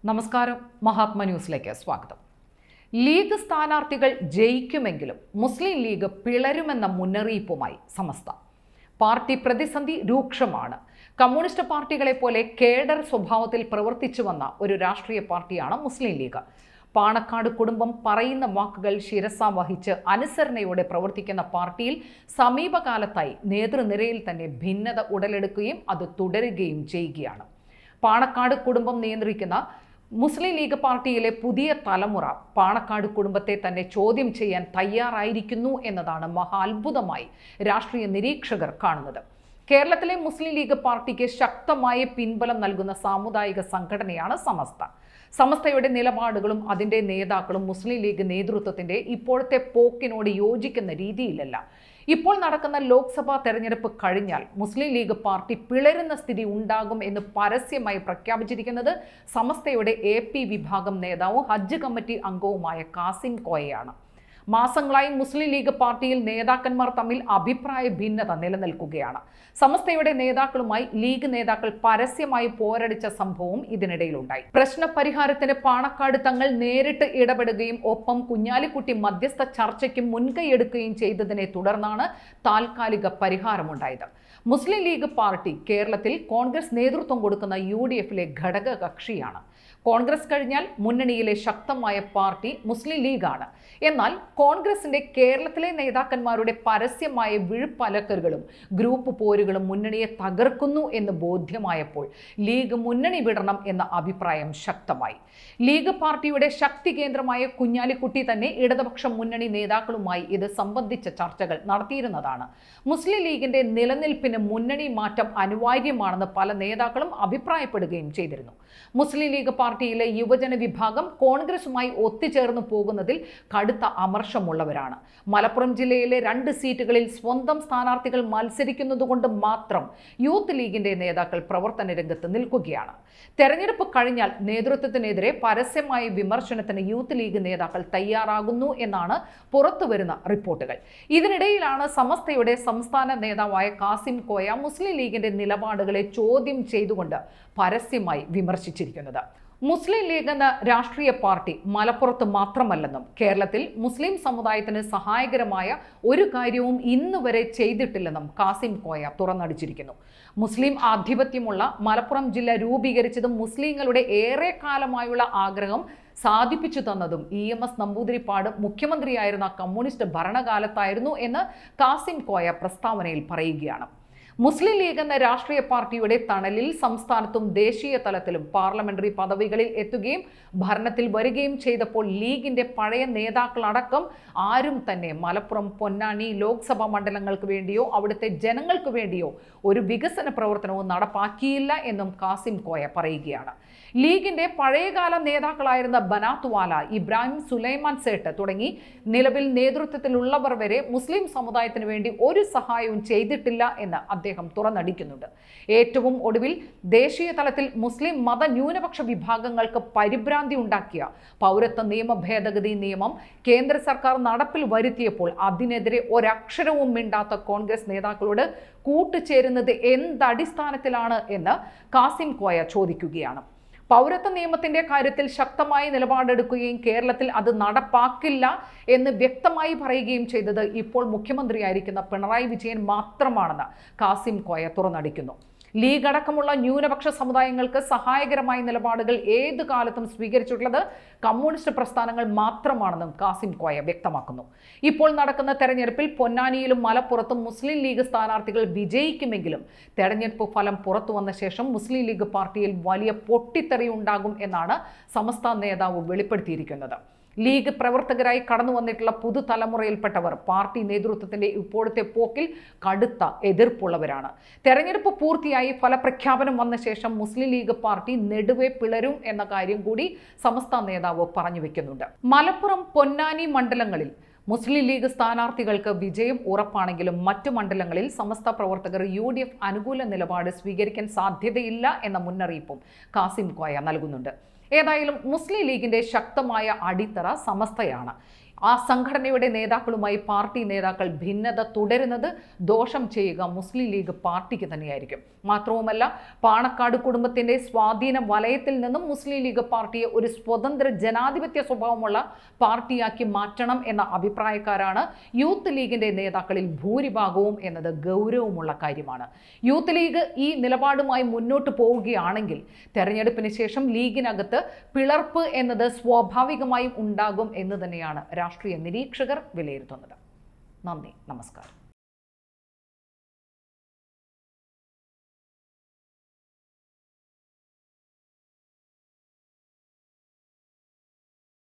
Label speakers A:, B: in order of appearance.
A: നമസ്കാരം, മഹാത്മ ന്യൂസിലേക്ക് സ്വാഗതം. ലീഗ് സ്ഥാനാർത്ഥികൾ ജയിക്കുമെങ്കിലും മുസ്ലിം ലീഗ് പിളരുമെന്ന മുന്നറിയിപ്പുമായി സമസ്ത. പാർട്ടി പ്രതിസന്ധി രൂക്ഷമാണ്. കമ്മ്യൂണിസ്റ്റ് പാർട്ടികളെ പോലെ കേഡർ സ്വഭാവത്തിൽ പ്രവർത്തിച്ചു വന്ന ഒരു രാഷ്ട്രീയ പാർട്ടിയാണ് മുസ്ലിം ലീഗ്. പാണക്കാട് കുടുംബം പറയുന്ന വാക്കുകൾ ശിരസ വഹിച്ച് അനുസരണയോടെ പ്രവർത്തിക്കുന്ന പാർട്ടിയിൽ സമീപകാലത്തായി നേതൃനിരയിൽ തന്നെ ഭിന്നത ഉടലെടുക്കുകയും അത് തുടരുകയും ചെയ്യുകയാണ്. പാണക്കാട് കുടുംബം നിയന്ത്രിക്കുന്ന മുസ്ലിം ലീഗ് പാർട്ടിയിലെ പുതിയ തലമുറ പാണക്കാട് കുടുംബത്തെ തന്നെ ചോദ്യം ചെയ്യാൻ തയ്യാറായിരിക്കുന്നു എന്നതാണ് മഹാ അത്ഭുതമായി രാഷ്ട്രീയ നിരീക്ഷകർ കാണുന്നത്. കേരളത്തിലെ മുസ്ലിം ലീഗ് പാർട്ടിക്ക് ശക്തമായ പിൻബലം നൽകുന്ന സാമുദായിക സംഘടനയാണ് സമസ്ത. സമസ്തയുടെ നിലപാടുകളും അതിൻ്റെ നേതാക്കളും മുസ്ലിം ലീഗ് നേതൃത്വത്തിൻ്റെ ഇപ്പോഴത്തെ പോക്കിനോട് യോജിക്കുന്ന രീതിയിലല്ല. ഇപ്പോൾ നടക്കുന്ന ലോക്സഭാ തെരഞ്ഞെടുപ്പ് കഴിഞ്ഞാൽ മുസ്ലിം ലീഗ് പാർട്ടി പിളരുന്ന സ്ഥിതി ഉണ്ടാകും എന്ന് പരസ്യമായി പ്രഖ്യാപിച്ചിരിക്കുന്നത് സമസ്തയുടെ AP വിഭാഗം നേതാവും ഹജ്ജ് കമ്മിറ്റി അംഗവുമായ കാസിം കോയയാണ്. മാസങ്ങളായി മുസ്ലിം ലീഗ് പാർട്ടിയിൽ നേതാക്കന്മാർ തമ്മിൽ അഭിപ്രായ ഭിന്നത നിലനിൽക്കുകയാണ്. സമസ്തയുടെ നേതാക്കളുമായി ലീഗ് നേതാക്കൾ പരസ്യമായി പോരടിച്ച സംഭവവും ഇതിനിടയിലുണ്ടായി. പ്രശ്ന പരിഹാരത്തിന് പാണക്കാട് തങ്ങൾ നേരിട്ട് ഇടപെടുകയും ഒപ്പം കുഞ്ഞാലിക്കുട്ടി മധ്യസ്ഥ ചർച്ചയ്ക്ക് മുൻകൈയെടുക്കുകയും ചെയ്തതിനെ തുടർന്നാണ് താൽക്കാലിക പരിഹാരമുണ്ടായത്. മുസ്ലിം ലീഗ് പാർട്ടി കേരളത്തിൽ കോൺഗ്രസ് നേതൃത്വം കൊടുക്കുന്ന UDFിലെ ഘടക കക്ഷിയാണ്. കോൺഗ്രസ് കഴിഞ്ഞാൽ മുന്നണിയിലെ ശക്തമായ പാർട്ടി മുസ്ലിം ലീഗാണ്. എന്നാൽ കോൺഗ്രസിന്റെ കേരളത്തിലെ നേതാക്കന്മാരുടെ പരസ്യമായ വിഴുപ്പലക്കലുകളും ഗ്രൂപ്പ് പോരുകളും മുന്നണിയെ തകർക്കുന്നു എന്ന് ബോധ്യമായപ്പോൾ ലീഗ് മുന്നണി വിടണം എന്ന അഭിപ്രായം ശക്തമായി. ലീഗ് പാർട്ടിയുടെ ശക്തി കേന്ദ്രമായ കുഞ്ഞാലിക്കുട്ടി തന്നെ ഇടതുപക്ഷ മുന്നണി നേതാക്കളുമായി ഇത് സംബന്ധിച്ച ചർച്ചകൾ നടത്തിയിരുന്നതാണ്. മുസ്ലിം ലീഗിന്റെ നിലനിൽപ്പിന് മുന്നണി മാറ്റം അനിവാര്യമാണെന്ന് പല നേതാക്കളും അഭിപ്രായപ്പെടുകയും ചെയ്തിരുന്നു. മുസ്ലിം ലീഗ് പാർട്ടിയിലെ യുവജന വിഭാഗം കോൺഗ്രസുമായി ഒത്തുചേർന്നു പോകുന്നതിൽ കടുത്ത അമർഷമുള്ളവരാണ്. മലപ്പുറം ജില്ലയിലെ 2 സീറ്റുകളിൽ സ്വന്തം സ്ഥാനാർത്ഥികൾ മത്സരിക്കുന്നതുകൊണ്ട് മാത്രം യൂത്ത് ലീഗിന്റെ നേതാക്കൾ പ്രവർത്തന രംഗത്ത് നിൽക്കുകയാണ്. തെരഞ്ഞെടുപ്പ് കഴിഞ്ഞാൽ നേതൃത്വത്തിനെതിരെ പരസ്യമായ വിമർശനത്തിന് യൂത്ത് ലീഗ് നേതാക്കൾ തയ്യാറാകുന്നു എന്നാണ് പുറത്തുവരുന്ന റിപ്പോർട്ടുകൾ. ഇതിനിടയിലാണ് സമസ്തയുടെ സംസ്ഥാന നേതാവായ കാസിം കോയ മുസ്ലിം ലീഗിന്റെ നിലപാടുകളെ ചോദ്യം ചെയ്തുകൊണ്ട് പരസ്യമായി വിമർശിച്ചിരിക്കുന്നത്. മുസ്ലിം ലീഗ് എന്ന രാഷ്ട്രീയ പാർട്ടി മലപ്പുറത്ത് മാത്രമല്ലെന്നും കേരളത്തിൽ മുസ്ലിം സമുദായത്തിന് സഹായകരമായ ഒരു കാര്യവും ഇന്നുവരെ ചെയ്തിട്ടില്ലെന്നും കാസിം കോയ തുറന്നടിച്ചിരിക്കുന്നു. മുസ്ലിം ആധിപത്യമുള്ള മലപ്പുറം ജില്ല രൂപീകരിച്ചതും മുസ്ലിങ്ങളുടെ ഏറെക്കാലമായുള്ള ആഗ്രഹം സാധിപ്പിച്ചു തന്നതും EMS നമ്പൂതിരിപ്പാട് മുഖ്യമന്ത്രിയായിരുന്ന കമ്മ്യൂണിസ്റ്റ് ഭരണകാലത്തായിരുന്നു എന്ന് കാസിം കോയ പ്രസ്താവനയിൽ പറയുകയാണ്. മുസ്ലിം ലീഗ് എന്ന രാഷ്ട്രീയ പാർട്ടിയുടെ തണലിൽ സംസ്ഥാനത്തും ദേശീയ തലത്തിലും പാർലമെന്ററി പദവികളിൽ എത്തുകയും ഭരണത്തിൽ വരികയും ചെയ്തപ്പോൾ ലീഗിന്റെ പഴയ നേതാക്കളടക്കം ആരും തന്നെ മലപ്പുറം, പൊന്നാനി ലോക്സഭാ മണ്ഡലങ്ങൾക്ക് വേണ്ടിയോ അവിടുത്തെ ജനങ്ങൾക്ക് വേണ്ടിയോ ഒരു വികസന പ്രവർത്തനവും നടപ്പാക്കിയില്ല എന്നും കാസിം കോയ പറയുകയാണ്. ലീഗിന്റെ പഴയകാല നേതാക്കളായിരുന്ന ബനാത്വാല, ഇബ്രാഹിം സുലൈമാൻ സേട്ട് തുടങ്ങി നിലവിൽ നേതൃത്വത്തിലുള്ളവർ വരെ മുസ്ലിം സമുദായത്തിന് വേണ്ടി ഒരു സഹായവും ചെയ്തിട്ടില്ല എന്ന് അദ്ദേഹം തുറന്നടിക്കുന്നുണ്ട്. ഏറ്റവും ഒടുവിൽ ദേശീയ തലത്തിൽ മുസ്ലിം മത ന്യൂനപക്ഷ വിഭാഗങ്ങൾക്ക് പരിഭ്രാന്തി ഉണ്ടാക്കിയ പൗരത്വ നിയമ ഭേദഗതി നിയമം കേന്ദ്ര സർക്കാർ നടപ്പിൽ വരുത്തിയപ്പോൾ അതിനെതിരെ ഒരക്ഷരവും മിണ്ടാത്ത കോൺഗ്രസ് നേതാക്കളോട് കൂട്ടുചേരുന്നത് എന്തടിസ്ഥാനത്തിലാണ് എന്ന് കാസിം കോയ ചോദിക്കുകയാണ്. പൗരത്വ നിയമത്തിന്റെ കാര്യത്തിൽ ശക്തമായ നിലപാടെടുക്കുകയും കേരളത്തിൽ അത് നടപ്പാക്കില്ല എന്ന് വ്യക്തമായി പറയുകയും ചെയ്തത് ഇപ്പോൾ മുഖ്യമന്ത്രിയായിരിക്കുന്ന പിണറായി വിജയൻ മാത്രമാണെന്ന് കാസിം കോയ തുറന്നടിക്കുന്നു. ലീഗ് അടക്കമുള്ള ന്യൂനപക്ഷ സമുദായങ്ങൾക്ക് സഹായകരമായ നിലപാടുകൾ ഏതു കാലത്തും സ്വീകരിച്ചിട്ടുള്ളത് കമ്മ്യൂണിസ്റ്റ് പ്രസ്ഥാനങ്ങൾ മാത്രമാണെന്നും കാസിം കോയ വ്യക്തമാക്കുന്നു. ഇപ്പോൾ നടക്കുന്ന തെരഞ്ഞെടുപ്പിൽ പൊന്നാനിയിലും മലപ്പുറത്തും മുസ്ലിം ലീഗ് സ്ഥാനാർത്ഥികൾ വിജയിക്കുമെങ്കിലും തെരഞ്ഞെടുപ്പ് ഫലം പുറത്തു വന്ന ശേഷം മുസ്ലിം ലീഗ് പാർട്ടിയിൽ വലിയ പൊട്ടിത്തെറി ഉണ്ടാകും എന്നാണ് സമസ്ത നേതാവ് വെളിപ്പെടുത്തിയിരിക്കുന്നത്. ലീഗ് പ്രവർത്തകരായി കടന്നു വന്നിട്ടുള്ള പുതുതലമുറയിൽപ്പെട്ടവർ പാർട്ടി നേതൃത്വത്തിന്റെ ഇപ്പോഴത്തെ പോക്കിൽ കടുത്ത എതിർപ്പുള്ളവരാണ്. തെരഞ്ഞെടുപ്പ് പൂർത്തിയായി ഫലപ്രഖ്യാപനം വന്ന ശേഷം മുസ്ലിം ലീഗ് പാർട്ടി നെടുവെ പിളരും എന്ന കാര്യം കൂടി സമസ്ത നേതാവ് പറഞ്ഞു വെക്കുന്നുണ്ട്. മലപ്പുറം, പൊന്നാനി മണ്ഡലങ്ങളിൽ മുസ്ലിം ലീഗ് സ്ഥാനാർത്ഥികൾക്ക് വിജയം ഉറപ്പാണെങ്കിലും മറ്റു മണ്ഡലങ്ങളിൽ സമസ്ത പ്രവർത്തകർ UDF അനുകൂല നിലപാട് സ്വീകരിക്കാൻ സാധ്യതയില്ല എന്ന മുന്നറിയിപ്പും കാസിം കോയ നൽകുന്നുണ്ട്. ഏതായാലും മുസ്ലിം ലീഗിന്റെ ശക്തമായ അടിത്തറ സമസ്തയാണ്. ആ സംഘടനയുടെ നേതാക്കളുമായി പാർട്ടി നേതാക്കൾ ഭിന്നത തുടരുന്നത് ദോഷം ചെയ്യുക മുസ്ലിം ലീഗ് പാർട്ടിക്ക് തന്നെയായിരിക്കും. മാത്രവുമല്ല, പാണക്കാട് കുടുംബത്തിന്റെ സ്വാധീന വലയത്തിൽ നിന്നും മുസ്ലിം ലീഗ് പാർട്ടിയെ ഒരു സ്വതന്ത്ര ജനാധിപത്യ സ്വഭാവമുള്ള പാർട്ടിയാക്കി മാറ്റണം എന്ന അഭിപ്രായക്കാരാണ് യൂത്ത് ലീഗിന്റെ നേതാക്കളിൽ ഭൂരിഭാഗവും എന്നത് ഗൗരവമുള്ള കാര്യമാണ്. യൂത്ത് ലീഗ് ഈ നിലപാടുമായി മുന്നോട്ട് പോവുകയാണെങ്കിൽ തെരഞ്ഞെടുപ്പിന് ശേഷം ലീഗിനകത്ത് പിളർപ്പ് എന്നത് സ്വാഭാവികമായും ഉണ്ടാകും എന്ന് തന്നെയാണ് രാഷ്ട്രീയ നിരീക്ഷകർ വിലയിരുത്തുന്നത്. നന്ദി, നമസ്കാരം.